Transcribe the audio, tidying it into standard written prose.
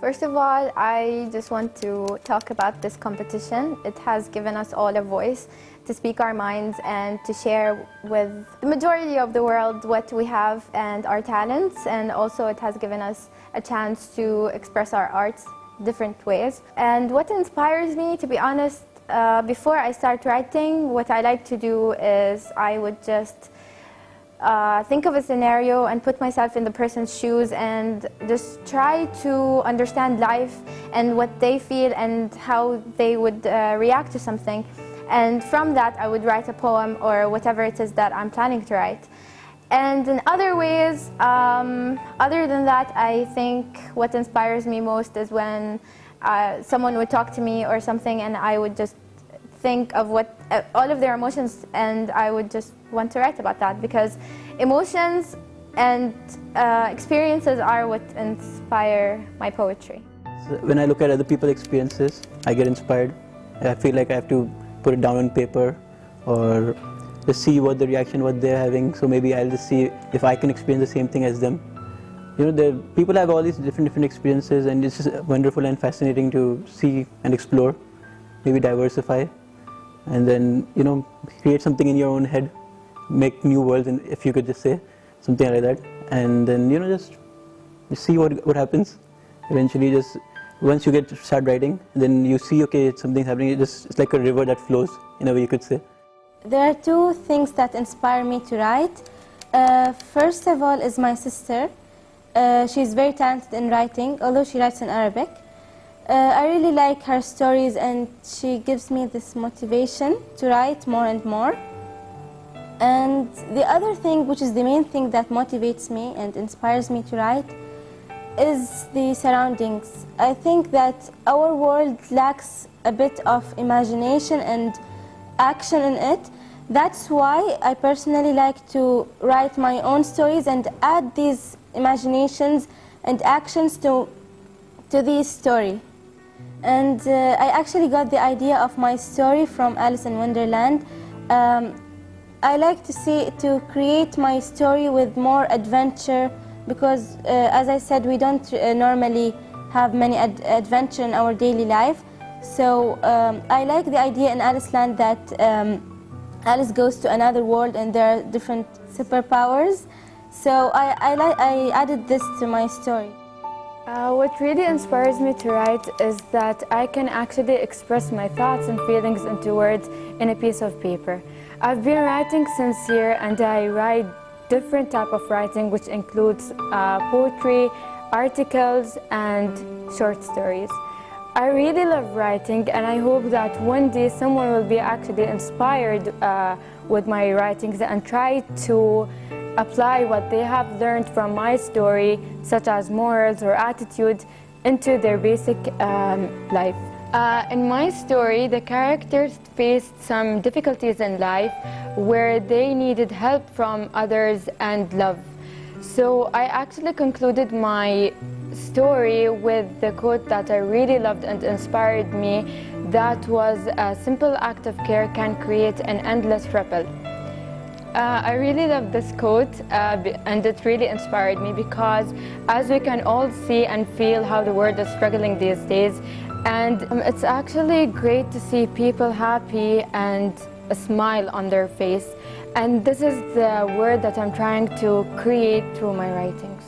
First of all, I just want to talk about this competition. It has given us all a voice to speak our minds and to share with the majority of the world what we have and our talents, and also it has given us a chance to express our arts different ways. And what inspires me, to be honest, before I start writing, what I like to do is I would just think of a scenario and put myself in the person's shoes and just try to understand life and what they feel and how they would react to something. And from that, I would write a poem or whatever it is that I'm planning to write. And in other ways, other than that, I think what inspires me most is when someone would talk to me or something and I would just think of what all of their emotions, and I would just want to write about that, because emotions and experiences are what inspire my poetry. So when I look at other people's experiences, I get inspired. I feel like I have to put it down on paper or just see what the reaction, what they're having. So maybe I'll just see if I can experience the same thing as them. You know, people have all these different experiences, and it's just wonderful and fascinating to see and explore, maybe diversify, and then, you know, create something in your own head, make new worlds, and if you could just say something like that, and then, you know, just see what happens. Eventually, just once you start writing, then you see, okay, something's happening. It's like a river that flows, in a way you could say. There are two things that inspire me to write. First of all is my sister. She's very talented in writing, although she writes in Arabic. I really like her stories, and she gives me this motivation to write more and more. And the other thing, which is the main thing that motivates me and inspires me to write, is the surroundings. I think that our world lacks a bit of imagination and action in it. That's why I personally like to write my own stories and add these imaginations and actions to this story. And I actually got the idea of my story from Alice in Wonderland. I like to create my story with more adventure, because as I said, we don't normally have many adventure in our daily life. So I like the idea in Alice Land that Alice goes to another world and there are different superpowers. So I added this to my story. What really inspires me to write is that I can actually express my thoughts and feelings into words in a piece of paper. I've been writing since year, and I write different type of writing, which includes poetry, articles, and short stories. I really love writing, and I hope that one day someone will be actually inspired with my writings and try to apply what they have learned from my story, such as morals or attitudes, into their basic life. In my story, the characters faced some difficulties in life where they needed help from others and love. So I actually concluded my story with the quote that I really loved and inspired me. That was, a simple act of care can create an endless ripple. I really love this quote and it really inspired me because as we can all see and feel how the world is struggling these days, and it's actually great to see people happy and a smile on their face, and this is the word that I'm trying to create through my writings.